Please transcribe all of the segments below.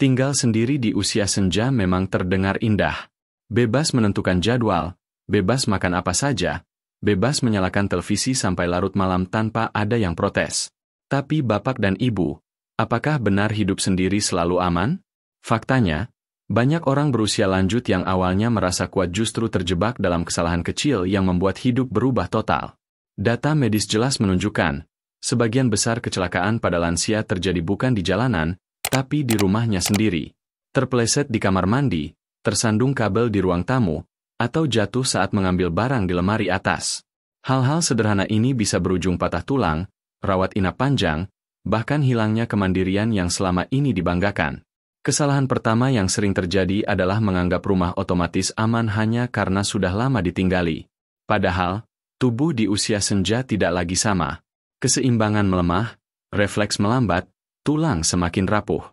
Tinggal sendiri di usia senja memang terdengar indah. Bebas menentukan jadwal, bebas makan apa saja, bebas menyalakan televisi sampai larut malam tanpa ada yang protes. Tapi Bapak dan Ibu, apakah benar hidup sendiri selalu aman? Faktanya, banyak orang berusia lanjut yang awalnya merasa kuat justru terjebak dalam kesalahan kecil yang membuat hidup berubah total. Data medis jelas menunjukkan, sebagian besar kecelakaan pada lansia terjadi bukan di jalanan, tapi di rumahnya sendiri. Terpeleset di kamar mandi, tersandung kabel di ruang tamu, atau jatuh saat mengambil barang di lemari atas. Hal-hal sederhana ini bisa berujung patah tulang, rawat inap panjang, bahkan hilangnya kemandirian yang selama ini dibanggakan. Kesalahan pertama yang sering terjadi adalah menganggap rumah otomatis aman hanya karena sudah lama ditinggali. Padahal, tubuh di usia senja tidak lagi sama. Keseimbangan melemah, refleks melambat, tulang semakin rapuh.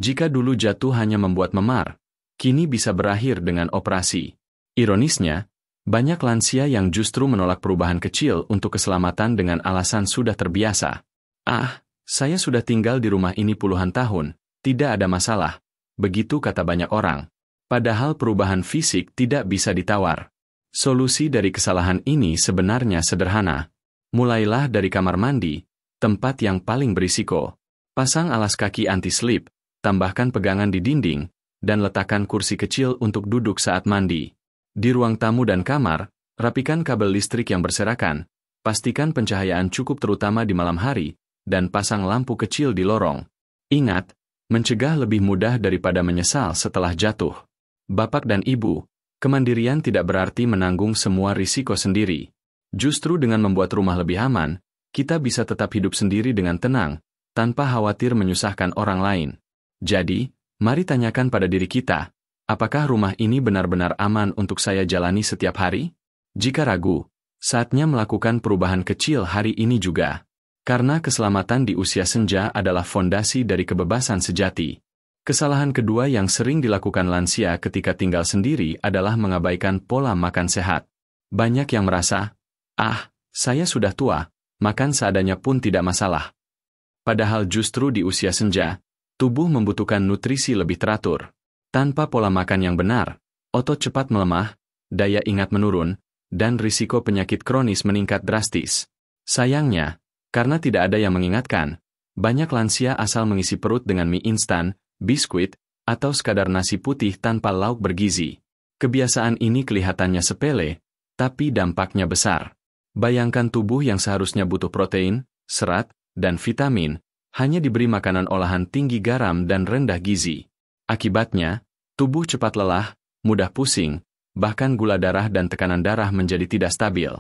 Jika dulu jatuh hanya membuat memar, kini bisa berakhir dengan operasi. Ironisnya, banyak lansia yang justru menolak perubahan kecil untuk keselamatan dengan alasan sudah terbiasa. Saya sudah tinggal di rumah ini puluhan tahun, tidak ada masalah, begitu kata banyak orang. Padahal perubahan fisik tidak bisa ditawar. Solusi dari kesalahan ini sebenarnya sederhana. Mulailah dari kamar mandi, tempat yang paling berisiko. Pasang alas kaki anti-slip, tambahkan pegangan di dinding, dan letakkan kursi kecil untuk duduk saat mandi. Di ruang tamu dan kamar, rapikan kabel listrik yang berserakan, pastikan pencahayaan cukup terutama di malam hari, dan pasang lampu kecil di lorong. Ingat, mencegah lebih mudah daripada menyesal setelah jatuh. Bapak dan Ibu, kemandirian tidak berarti menanggung semua risiko sendiri. Justru dengan membuat rumah lebih aman, kita bisa tetap hidup sendiri dengan tenang, tanpa khawatir menyusahkan orang lain. Jadi, mari tanyakan pada diri kita, apakah rumah ini benar-benar aman untuk saya jalani setiap hari? Jika ragu, saatnya melakukan perubahan kecil hari ini juga. Karena keselamatan di usia senja adalah fondasi dari kebebasan sejati. Kesalahan kedua yang sering dilakukan lansia ketika tinggal sendiri adalah mengabaikan pola makan sehat. Banyak yang merasa, saya sudah tua, makan seadanya pun tidak masalah. Padahal justru di usia senja, tubuh membutuhkan nutrisi lebih teratur. Tanpa pola makan yang benar, otot cepat melemah, daya ingat menurun, dan risiko penyakit kronis meningkat drastis. Sayangnya, karena tidak ada yang mengingatkan, banyak lansia asal mengisi perut dengan mie instan, biskuit, atau sekadar nasi putih tanpa lauk bergizi. Kebiasaan ini kelihatannya sepele, tapi dampaknya besar. Bayangkan tubuh yang seharusnya butuh protein, serat, dan vitamin, hanya diberi makanan olahan tinggi garam dan rendah gizi. Akibatnya, tubuh cepat lelah, mudah pusing, bahkan gula darah dan tekanan darah menjadi tidak stabil.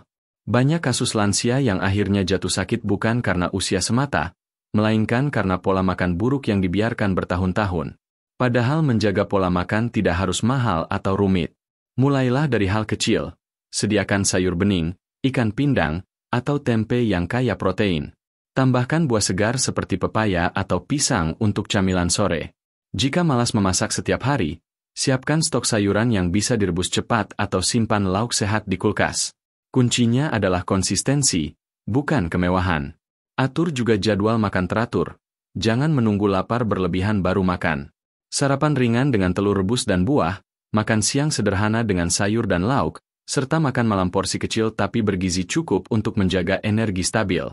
Banyak kasus lansia yang akhirnya jatuh sakit bukan karena usia semata, melainkan karena pola makan buruk yang dibiarkan bertahun-tahun. Padahal menjaga pola makan tidak harus mahal atau rumit. Mulailah dari hal kecil. Sediakan sayur bening, ikan pindang, atau tempe yang kaya protein. Tambahkan buah segar seperti pepaya atau pisang untuk camilan sore. Jika malas memasak setiap hari, siapkan stok sayuran yang bisa direbus cepat atau simpan lauk sehat di kulkas. Kuncinya adalah konsistensi, bukan kemewahan. Atur juga jadwal makan teratur. Jangan menunggu lapar berlebihan baru makan. Sarapan ringan dengan telur rebus dan buah, makan siang sederhana dengan sayur dan lauk, serta makan malam porsi kecil tapi bergizi cukup untuk menjaga energi stabil.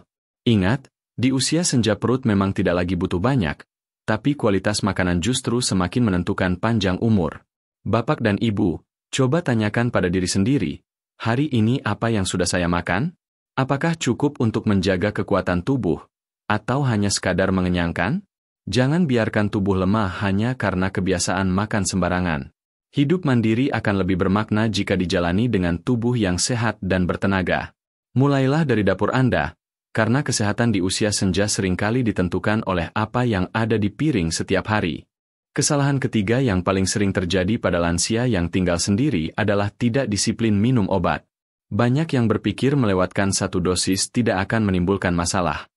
Ingat, di usia senja perut memang tidak lagi butuh banyak, tapi kualitas makanan justru semakin menentukan panjang umur. Bapak dan Ibu, coba tanyakan pada diri sendiri, hari ini apa yang sudah saya makan? Apakah cukup untuk menjaga kekuatan tubuh, atau hanya sekadar mengenyangkan? Jangan biarkan tubuh lemah hanya karena kebiasaan makan sembarangan. Hidup mandiri akan lebih bermakna jika dijalani dengan tubuh yang sehat dan bertenaga. Mulailah dari dapur Anda, karena kesehatan di usia senja seringkali ditentukan oleh apa yang ada di piring setiap hari. Kesalahan ketiga yang paling sering terjadi pada lansia yang tinggal sendiri adalah tidak disiplin minum obat. Banyak yang berpikir melewatkan satu dosis tidak akan menimbulkan masalah.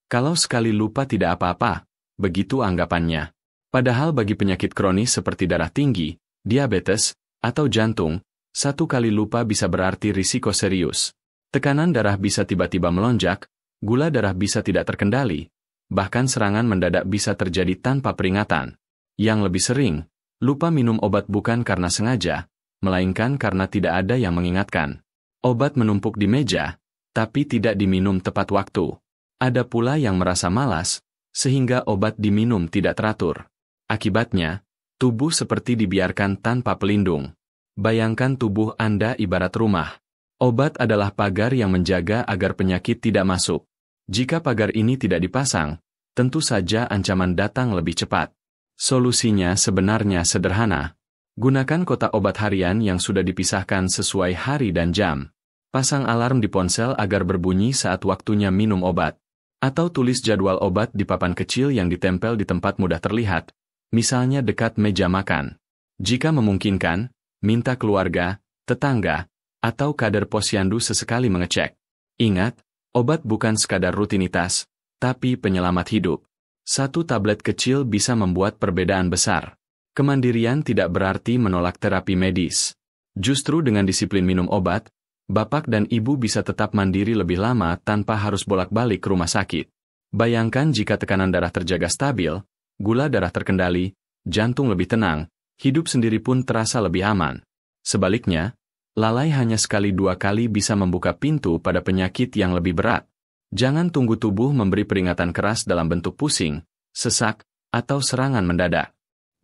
Kalau sekali lupa tidak apa-apa, begitu anggapannya. Padahal bagi penyakit kronis seperti darah tinggi, diabetes, atau jantung, satu kali lupa bisa berarti risiko serius. Tekanan darah bisa tiba-tiba melonjak, gula darah bisa tidak terkendali, bahkan serangan mendadak bisa terjadi tanpa peringatan. Yang lebih sering, lupa minum obat bukan karena sengaja, melainkan karena tidak ada yang mengingatkan. Obat menumpuk di meja, tapi tidak diminum tepat waktu. Ada pula yang merasa malas, sehingga obat diminum tidak teratur. Akibatnya, tubuh seperti dibiarkan tanpa pelindung. Bayangkan tubuh Anda ibarat rumah. Obat adalah pagar yang menjaga agar penyakit tidak masuk. Jika pagar ini tidak dipasang, tentu saja ancaman datang lebih cepat. Solusinya sebenarnya sederhana. Gunakan kotak obat harian yang sudah dipisahkan sesuai hari dan jam. Pasang alarm di ponsel agar berbunyi saat waktunya minum obat. Atau tulis jadwal obat di papan kecil yang ditempel di tempat mudah terlihat, misalnya dekat meja makan. Jika memungkinkan, minta keluarga, tetangga, atau kader posyandu sesekali mengecek. Ingat, obat bukan sekadar rutinitas, tapi penyelamat hidup. Satu tablet kecil bisa membuat perbedaan besar. Kemandirian tidak berarti menolak terapi medis. Justru dengan disiplin minum obat, bapak dan ibu bisa tetap mandiri lebih lama tanpa harus bolak-balik ke rumah sakit. Bayangkan jika tekanan darah terjaga stabil, gula darah terkendali, jantung lebih tenang, hidup sendiri pun terasa lebih aman. Sebaliknya, lalai hanya sekali dua kali bisa membuka pintu pada penyakit yang lebih berat. Jangan tunggu tubuh memberi peringatan keras dalam bentuk pusing, sesak, atau serangan mendadak.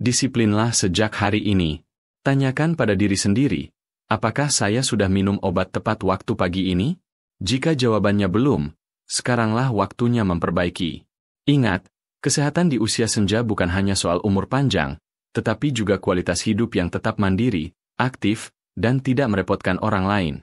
Disiplinlah sejak hari ini. Tanyakan pada diri sendiri, apakah saya sudah minum obat tepat waktu pagi ini? Jika jawabannya belum, sekaranglah waktunya memperbaiki. Ingat, kesehatan di usia senja bukan hanya soal umur panjang, tetapi juga kualitas hidup yang tetap mandiri, aktif, dan tidak merepotkan orang lain.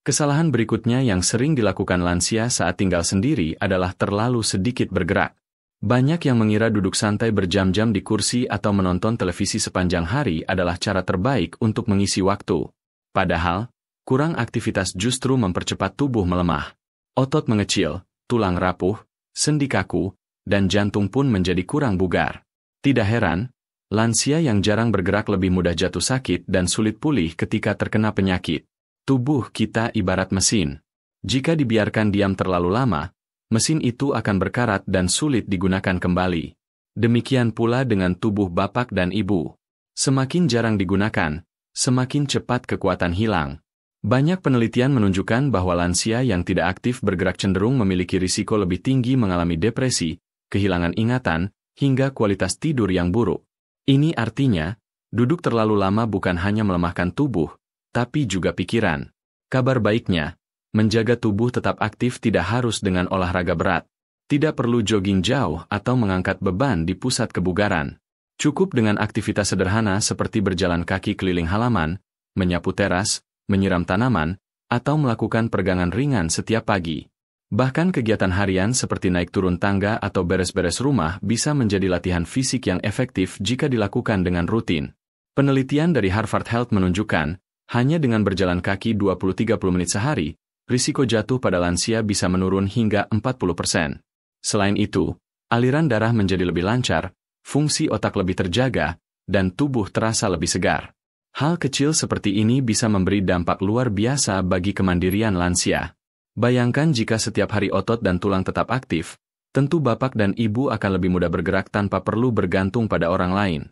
Kesalahan berikutnya yang sering dilakukan lansia saat tinggal sendiri adalah terlalu sedikit bergerak. Banyak yang mengira duduk santai berjam-jam di kursi atau menonton televisi sepanjang hari adalah cara terbaik untuk mengisi waktu. Padahal, kurang aktivitas justru mempercepat tubuh melemah. Otot mengecil, tulang rapuh, sendi kaku, dan jantung pun menjadi kurang bugar. Tidak heran, lansia yang jarang bergerak lebih mudah jatuh sakit dan sulit pulih ketika terkena penyakit. Tubuh kita ibarat mesin. Jika dibiarkan diam terlalu lama, mesin itu akan berkarat dan sulit digunakan kembali. Demikian pula dengan tubuh bapak dan ibu. Semakin jarang digunakan, semakin cepat kekuatan hilang. Banyak penelitian menunjukkan bahwa lansia yang tidak aktif bergerak cenderung memiliki risiko lebih tinggi mengalami depresi, kehilangan ingatan, hingga kualitas tidur yang buruk. Ini artinya, duduk terlalu lama bukan hanya melemahkan tubuh, tapi juga pikiran. Kabar baiknya, menjaga tubuh tetap aktif tidak harus dengan olahraga berat. Tidak perlu jogging jauh atau mengangkat beban di pusat kebugaran. Cukup dengan aktivitas sederhana seperti berjalan kaki keliling halaman, menyapu teras, menyiram tanaman, atau melakukan peregangan ringan setiap pagi. Bahkan kegiatan harian seperti naik turun tangga atau beres-beres rumah bisa menjadi latihan fisik yang efektif jika dilakukan dengan rutin. Penelitian dari Harvard Health menunjukkan, hanya dengan berjalan kaki 20-30 menit sehari, risiko jatuh pada lansia bisa menurun hingga 40%. Selain itu, aliran darah menjadi lebih lancar, fungsi otak lebih terjaga, dan tubuh terasa lebih segar. Hal kecil seperti ini bisa memberi dampak luar biasa bagi kemandirian lansia. Bayangkan jika setiap hari otot dan tulang tetap aktif, tentu bapak dan ibu akan lebih mudah bergerak tanpa perlu bergantung pada orang lain.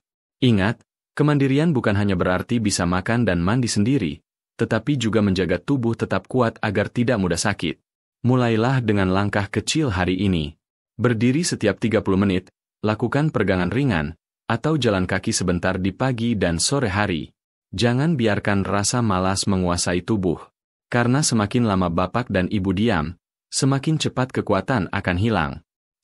Ingat, kemandirian bukan hanya berarti bisa makan dan mandi sendiri, tetapi juga menjaga tubuh tetap kuat agar tidak mudah sakit. Mulailah dengan langkah kecil hari ini. Berdiri setiap 30 menit, lakukan peregangan ringan, atau jalan kaki sebentar di pagi dan sore hari. Jangan biarkan rasa malas menguasai tubuh. Karena semakin lama bapak dan ibu diam, semakin cepat kekuatan akan hilang.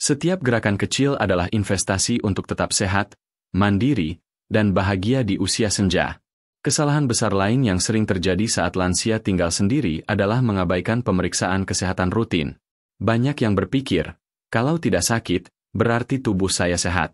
Setiap gerakan kecil adalah investasi untuk tetap sehat, mandiri, dan bahagia di usia senja. Kesalahan besar lain yang sering terjadi saat lansia tinggal sendiri adalah mengabaikan pemeriksaan kesehatan rutin. Banyak yang berpikir, kalau tidak sakit, berarti tubuh saya sehat.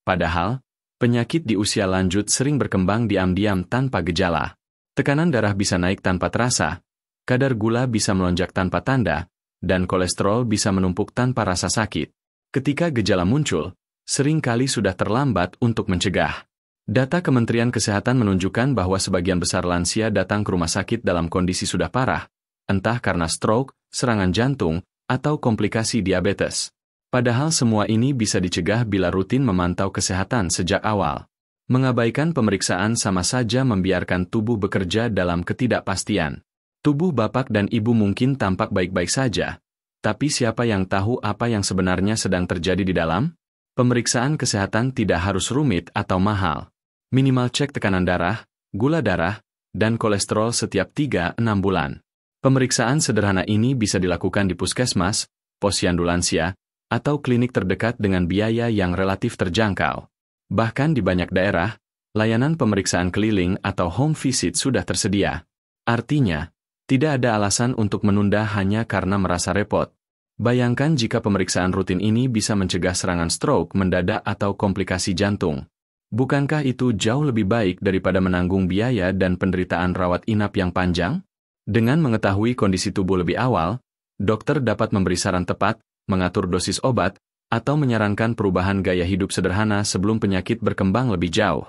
Padahal, penyakit di usia lanjut sering berkembang diam-diam tanpa gejala. Tekanan darah bisa naik tanpa terasa, kadar gula bisa melonjak tanpa tanda, dan kolesterol bisa menumpuk tanpa rasa sakit. Ketika gejala muncul, seringkali sudah terlambat untuk mencegah. Data Kementerian Kesehatan menunjukkan bahwa sebagian besar lansia datang ke rumah sakit dalam kondisi sudah parah, entah karena stroke, serangan jantung, atau komplikasi diabetes. Padahal semua ini bisa dicegah bila rutin memantau kesehatan sejak awal. Mengabaikan pemeriksaan sama saja membiarkan tubuh bekerja dalam ketidakpastian. Tubuh bapak dan ibu mungkin tampak baik-baik saja, tapi siapa yang tahu apa yang sebenarnya sedang terjadi di dalam? Pemeriksaan kesehatan tidak harus rumit atau mahal. Minimal cek tekanan darah, gula darah, dan kolesterol setiap 3-6 bulan. Pemeriksaan sederhana ini bisa dilakukan di puskesmas, posyandu lansia, atau klinik terdekat dengan biaya yang relatif terjangkau. Bahkan di banyak daerah, layanan pemeriksaan keliling atau home visit sudah tersedia. Artinya, tidak ada alasan untuk menunda hanya karena merasa repot. Bayangkan jika pemeriksaan rutin ini bisa mencegah serangan stroke mendadak atau komplikasi jantung. Bukankah itu jauh lebih baik daripada menanggung biaya dan penderitaan rawat inap yang panjang? Dengan mengetahui kondisi tubuh lebih awal, dokter dapat memberi saran tepat, mengatur dosis obat, atau menyarankan perubahan gaya hidup sederhana sebelum penyakit berkembang lebih jauh.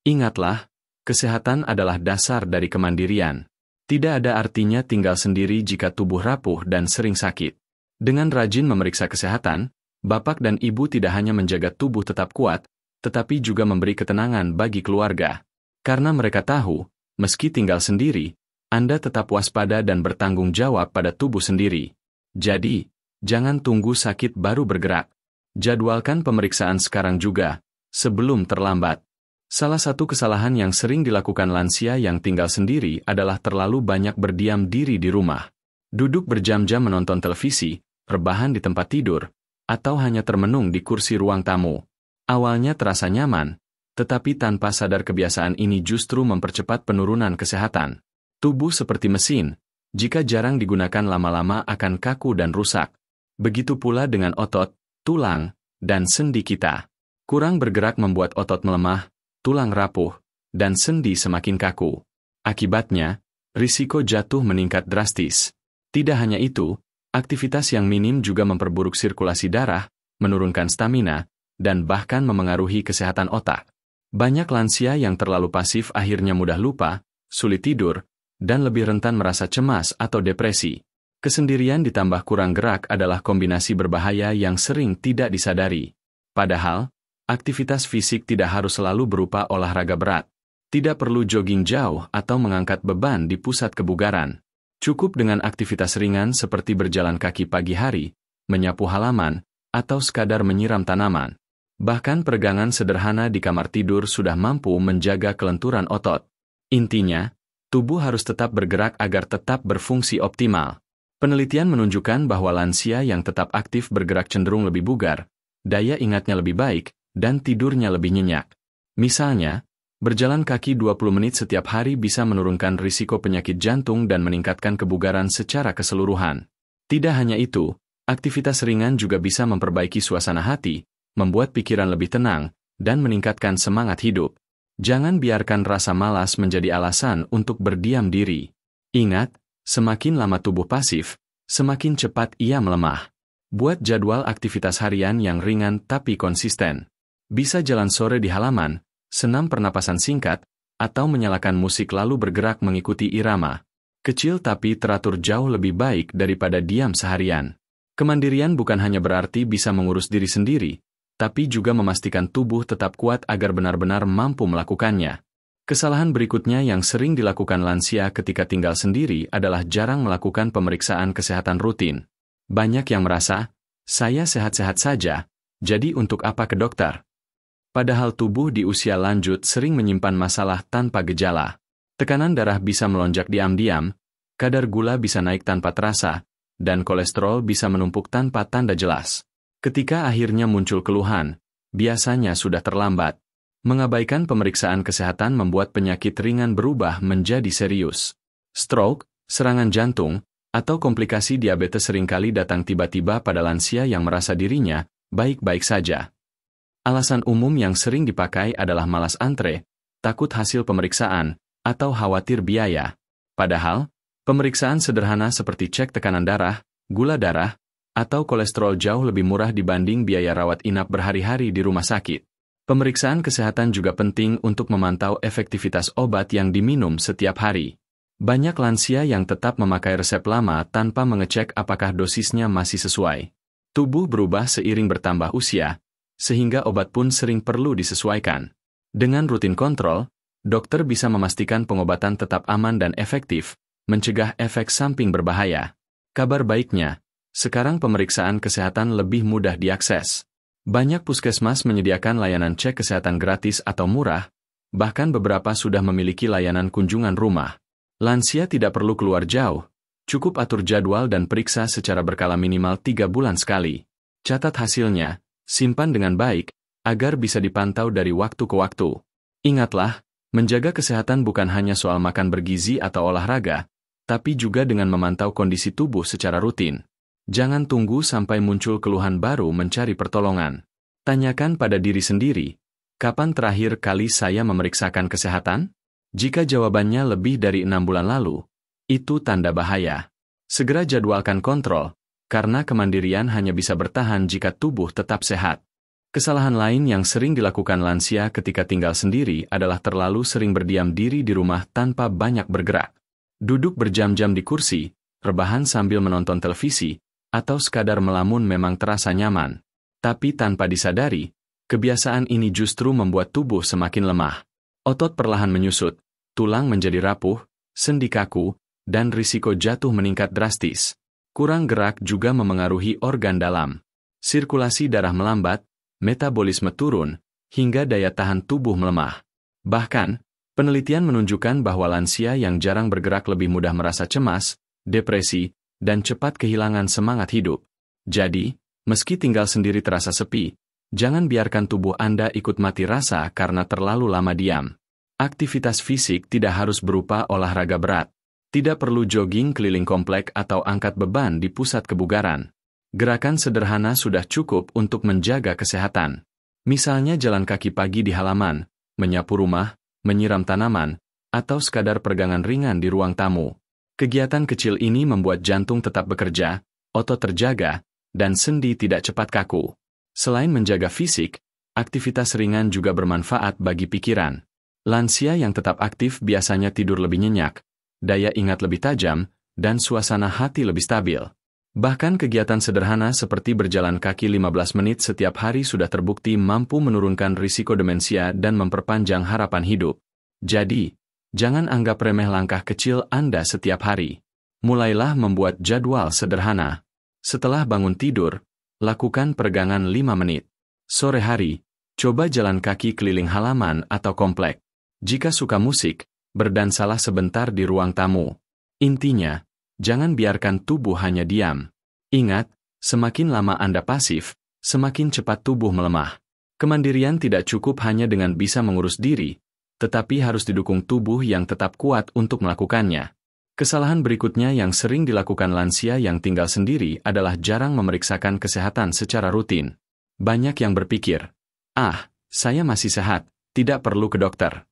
Ingatlah, kesehatan adalah dasar dari kemandirian. Tidak ada artinya tinggal sendiri jika tubuh rapuh dan sering sakit. Dengan rajin memeriksa kesehatan, bapak dan ibu tidak hanya menjaga tubuh tetap kuat, tetapi juga memberi ketenangan bagi keluarga. Karena mereka tahu, meski tinggal sendiri, Anda tetap waspada dan bertanggung jawab pada tubuh sendiri. Jadi, jangan tunggu sakit baru bergerak. Jadwalkan pemeriksaan sekarang juga, sebelum terlambat. Salah satu kesalahan yang sering dilakukan lansia yang tinggal sendiri adalah terlalu banyak berdiam diri di rumah. Duduk berjam-jam menonton televisi, rebahan di tempat tidur, atau hanya termenung di kursi ruang tamu. Awalnya terasa nyaman, tetapi tanpa sadar kebiasaan ini justru mempercepat penurunan kesehatan. Tubuh seperti mesin, jika jarang digunakan lama-lama akan kaku dan rusak. Begitu pula dengan otot, tulang, dan sendi kita. Kurang bergerak membuat otot melemah, tulang rapuh, dan sendi semakin kaku. Akibatnya, risiko jatuh meningkat drastis. Tidak hanya itu, aktivitas yang minim juga memperburuk sirkulasi darah, menurunkan stamina, dan bahkan memengaruhi kesehatan otak. Banyak lansia yang terlalu pasif akhirnya mudah lupa, sulit tidur, dan lebih rentan merasa cemas atau depresi. Kesendirian ditambah kurang gerak adalah kombinasi berbahaya yang sering tidak disadari. Padahal, aktivitas fisik tidak harus selalu berupa olahraga berat. Tidak perlu jogging jauh atau mengangkat beban di pusat kebugaran. Cukup dengan aktivitas ringan seperti berjalan kaki pagi hari, menyapu halaman, atau sekadar menyiram tanaman. Bahkan peregangan sederhana di kamar tidur sudah mampu menjaga kelenturan otot. Intinya, tubuh harus tetap bergerak agar tetap berfungsi optimal. Penelitian menunjukkan bahwa lansia yang tetap aktif bergerak cenderung lebih bugar, daya ingatnya lebih baik, dan tidurnya lebih nyenyak. Misalnya, berjalan kaki 20 menit setiap hari bisa menurunkan risiko penyakit jantung dan meningkatkan kebugaran secara keseluruhan. Tidak hanya itu, aktivitas ringan juga bisa memperbaiki suasana hati, membuat pikiran lebih tenang, dan meningkatkan semangat hidup. Jangan biarkan rasa malas menjadi alasan untuk berdiam diri. Ingat, semakin lama tubuh pasif, semakin cepat ia melemah. Buat jadwal aktivitas harian yang ringan tapi konsisten. Bisa jalan sore di halaman, senam pernapasan singkat, atau menyalakan musik lalu bergerak mengikuti irama. Kecil tapi teratur jauh lebih baik daripada diam seharian. Kemandirian bukan hanya berarti bisa mengurus diri sendiri, tapi juga memastikan tubuh tetap kuat agar benar-benar mampu melakukannya. Kesalahan berikutnya yang sering dilakukan lansia ketika tinggal sendiri adalah jarang melakukan pemeriksaan kesehatan rutin. Banyak yang merasa, saya sehat-sehat saja, jadi untuk apa ke dokter? Padahal tubuh di usia lanjut sering menyimpan masalah tanpa gejala. Tekanan darah bisa melonjak diam-diam, kadar gula bisa naik tanpa terasa, dan kolesterol bisa menumpuk tanpa tanda jelas. Ketika akhirnya muncul keluhan, biasanya sudah terlambat. Mengabaikan pemeriksaan kesehatan membuat penyakit ringan berubah menjadi serius. Stroke, serangan jantung, atau komplikasi diabetes seringkali datang tiba-tiba pada lansia yang merasa dirinya baik-baik saja. Alasan umum yang sering dipakai adalah malas antre, takut hasil pemeriksaan, atau khawatir biaya. Padahal, pemeriksaan sederhana seperti cek tekanan darah, gula darah, atau kolesterol jauh lebih murah dibanding biaya rawat inap berhari-hari di rumah sakit. Pemeriksaan kesehatan juga penting untuk memantau efektivitas obat yang diminum setiap hari. Banyak lansia yang tetap memakai resep lama tanpa mengecek apakah dosisnya masih sesuai. Tubuh berubah seiring bertambah usia, sehingga obat pun sering perlu disesuaikan. Dengan rutin kontrol, dokter bisa memastikan pengobatan tetap aman dan efektif, mencegah efek samping berbahaya. Kabar baiknya, sekarang pemeriksaan kesehatan lebih mudah diakses. Banyak puskesmas menyediakan layanan cek kesehatan gratis atau murah, bahkan beberapa sudah memiliki layanan kunjungan rumah. Lansia tidak perlu keluar jauh, cukup atur jadwal dan periksa secara berkala minimal 3 bulan sekali. Catat hasilnya, simpan dengan baik, agar bisa dipantau dari waktu ke waktu. Ingatlah, menjaga kesehatan bukan hanya soal makan bergizi atau olahraga, tapi juga dengan memantau kondisi tubuh secara rutin. Jangan tunggu sampai muncul keluhan baru mencari pertolongan. Tanyakan pada diri sendiri, kapan terakhir kali saya memeriksakan kesehatan? Jika jawabannya lebih dari 6 bulan lalu, itu tanda bahaya. Segera jadwalkan kontrol, karena kemandirian hanya bisa bertahan jika tubuh tetap sehat. Kesalahan lain yang sering dilakukan lansia ketika tinggal sendiri adalah terlalu sering berdiam diri di rumah tanpa banyak bergerak. Duduk berjam-jam di kursi, rebahan sambil menonton televisi, atau sekadar melamun memang terasa nyaman. Tapi tanpa disadari, kebiasaan ini justru membuat tubuh semakin lemah. Otot perlahan menyusut, tulang menjadi rapuh, sendi kaku, dan risiko jatuh meningkat drastis. Kurang gerak juga memengaruhi organ dalam. Sirkulasi darah melambat, metabolisme turun, hingga daya tahan tubuh melemah. Bahkan, penelitian menunjukkan bahwa lansia yang jarang bergerak lebih mudah merasa cemas, depresi, dan cepat kehilangan semangat hidup. Jadi, meski tinggal sendiri terasa sepi, jangan biarkan tubuh Anda ikut mati rasa karena terlalu lama diam. Aktivitas fisik tidak harus berupa olahraga berat. Tidak perlu jogging keliling komplek atau angkat beban di pusat kebugaran. Gerakan sederhana sudah cukup untuk menjaga kesehatan. Misalnya jalan kaki pagi di halaman, menyapu rumah, menyiram tanaman, atau sekadar peregangan ringan di ruang tamu. Kegiatan kecil ini membuat jantung tetap bekerja, otot terjaga, dan sendi tidak cepat kaku. Selain menjaga fisik, aktivitas ringan juga bermanfaat bagi pikiran. Lansia yang tetap aktif biasanya tidur lebih nyenyak, daya ingat lebih tajam, dan suasana hati lebih stabil. Bahkan kegiatan sederhana seperti berjalan kaki 15 menit setiap hari sudah terbukti mampu menurunkan risiko demensia dan memperpanjang harapan hidup. Jadi, jangan anggap remeh langkah kecil Anda setiap hari. Mulailah membuat jadwal sederhana. Setelah bangun tidur, lakukan peregangan 5 menit. Sore hari, coba jalan kaki keliling halaman atau komplek. Jika suka musik, berdansalah sebentar di ruang tamu. Intinya, jangan biarkan tubuh hanya diam. Ingat, semakin lama Anda pasif, semakin cepat tubuh melemah. Kemandirian tidak cukup hanya dengan bisa mengurus diri, tetapi harus didukung tubuh yang tetap kuat untuk melakukannya. Kesalahan berikutnya yang sering dilakukan lansia yang tinggal sendiri adalah jarang memeriksakan kesehatan secara rutin. Banyak yang berpikir, saya masih sehat, tidak perlu ke dokter.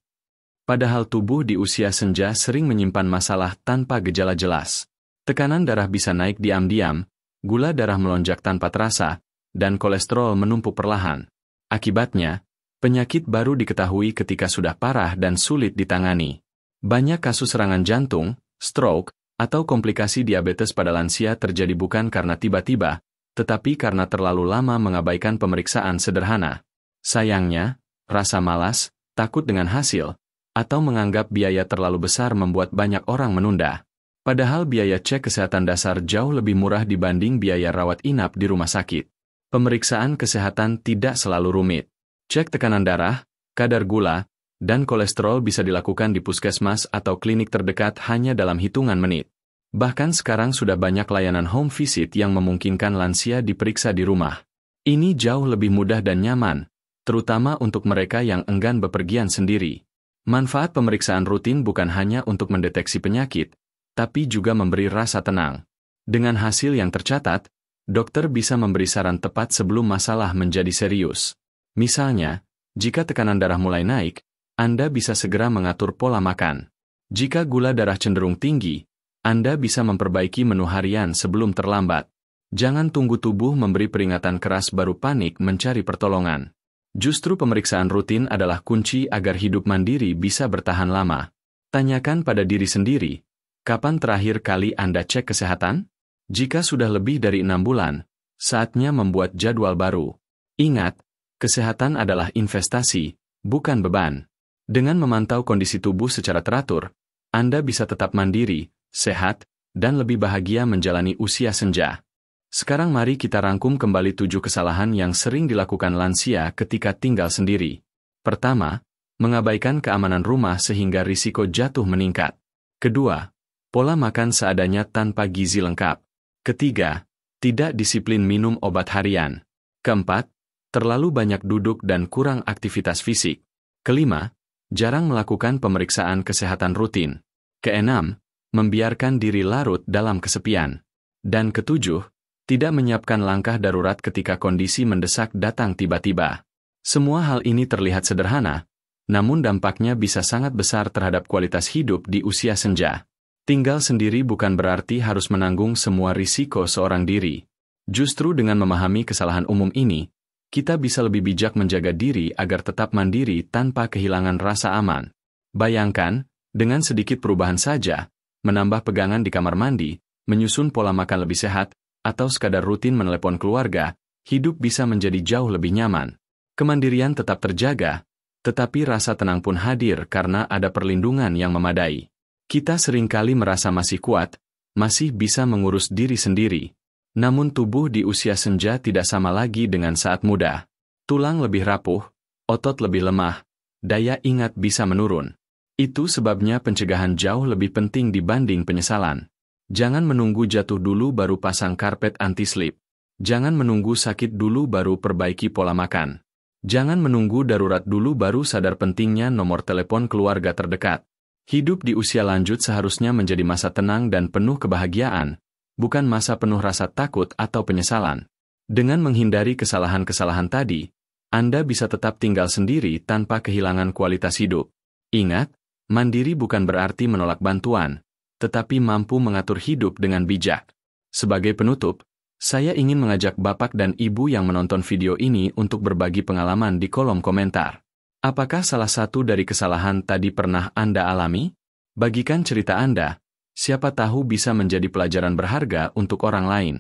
Padahal tubuh di usia senja sering menyimpan masalah tanpa gejala jelas. Tekanan darah bisa naik diam-diam, gula darah melonjak tanpa terasa, dan kolesterol menumpuk perlahan. Akibatnya, penyakit baru diketahui ketika sudah parah dan sulit ditangani. Banyak kasus serangan jantung, stroke, atau komplikasi diabetes pada lansia terjadi bukan karena tiba-tiba, tetapi karena terlalu lama mengabaikan pemeriksaan sederhana. Sayangnya, rasa malas, takut dengan hasil, atau menganggap biaya terlalu besar membuat banyak orang menunda. Padahal biaya cek kesehatan dasar jauh lebih murah dibanding biaya rawat inap di rumah sakit. Pemeriksaan kesehatan tidak selalu rumit. Cek tekanan darah, kadar gula, dan kolesterol bisa dilakukan di puskesmas atau klinik terdekat hanya dalam hitungan menit. Bahkan sekarang sudah banyak layanan home visit yang memungkinkan lansia diperiksa di rumah. Ini jauh lebih mudah dan nyaman, terutama untuk mereka yang enggan bepergian sendiri. Manfaat pemeriksaan rutin bukan hanya untuk mendeteksi penyakit, tapi juga memberi rasa tenang. Dengan hasil yang tercatat, dokter bisa memberi saran tepat sebelum masalah menjadi serius. Misalnya, jika tekanan darah mulai naik, Anda bisa segera mengatur pola makan. Jika gula darah cenderung tinggi, Anda bisa memperbaiki menu harian sebelum terlambat. Jangan tunggu tubuh memberi peringatan keras baru panik mencari pertolongan. Justru pemeriksaan rutin adalah kunci agar hidup mandiri bisa bertahan lama. Tanyakan pada diri sendiri, kapan terakhir kali Anda cek kesehatan? Jika sudah lebih dari 6 bulan, Saatnya membuat jadwal baru. Ingat, kesehatan adalah investasi, bukan beban. Dengan memantau kondisi tubuh secara teratur, Anda bisa tetap mandiri, sehat, dan lebih bahagia menjalani usia senja. Sekarang mari kita rangkum kembali 7 kesalahan yang sering dilakukan lansia ketika tinggal sendiri. Pertama, mengabaikan keamanan rumah sehingga risiko jatuh meningkat. Kedua, pola makan seadanya tanpa gizi lengkap. Ketiga, tidak disiplin minum obat harian. Keempat, terlalu banyak duduk dan kurang aktivitas fisik. Kelima, jarang melakukan pemeriksaan kesehatan rutin. Keenam, membiarkan diri larut dalam kesepian. Dan ketujuh, tidak menyiapkan langkah darurat ketika kondisi mendesak datang tiba-tiba. Semua hal ini terlihat sederhana, namun dampaknya bisa sangat besar terhadap kualitas hidup di usia senja. Tinggal sendiri bukan berarti harus menanggung semua risiko seorang diri. Justru dengan memahami kesalahan umum ini, kita bisa lebih bijak menjaga diri agar tetap mandiri tanpa kehilangan rasa aman. Bayangkan, dengan sedikit perubahan saja, menambah pegangan di kamar mandi, menyusun pola makan lebih sehat, atau sekadar rutin menelepon keluarga, hidup bisa menjadi jauh lebih nyaman. Kemandirian tetap terjaga, tetapi rasa tenang pun hadir karena ada perlindungan yang memadai. Kita seringkali merasa masih kuat, masih bisa mengurus diri sendiri. Namun tubuh di usia senja tidak sama lagi dengan saat muda. Tulang lebih rapuh, otot lebih lemah, daya ingat bisa menurun. Itu sebabnya pencegahan jauh lebih penting dibanding penyesalan. Jangan menunggu jatuh dulu baru pasang karpet anti-slip. Jangan menunggu sakit dulu baru perbaiki pola makan. Jangan menunggu darurat dulu baru sadar pentingnya nomor telepon keluarga terdekat. Hidup di usia lanjut seharusnya menjadi masa tenang dan penuh kebahagiaan, bukan masa penuh rasa takut atau penyesalan. Dengan menghindari kesalahan-kesalahan tadi, Anda bisa tetap tinggal sendiri tanpa kehilangan kualitas hidup. Ingat, mandiri bukan berarti menolak bantuan, tetapi mampu mengatur hidup dengan bijak. Sebagai penutup, saya ingin mengajak Bapak dan Ibu yang menonton video ini untuk berbagi pengalaman di kolom komentar. Apakah salah satu dari kesalahan tadi pernah Anda alami? Bagikan cerita Anda, siapa tahu bisa menjadi pelajaran berharga untuk orang lain.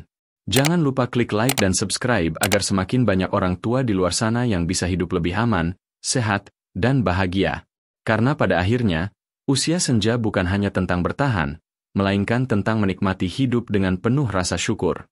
Jangan lupa klik like dan subscribe agar semakin banyak orang tua di luar sana yang bisa hidup lebih aman, sehat, dan bahagia. Karena pada akhirnya, usia senja bukan hanya tentang bertahan, melainkan tentang menikmati hidup dengan penuh rasa syukur.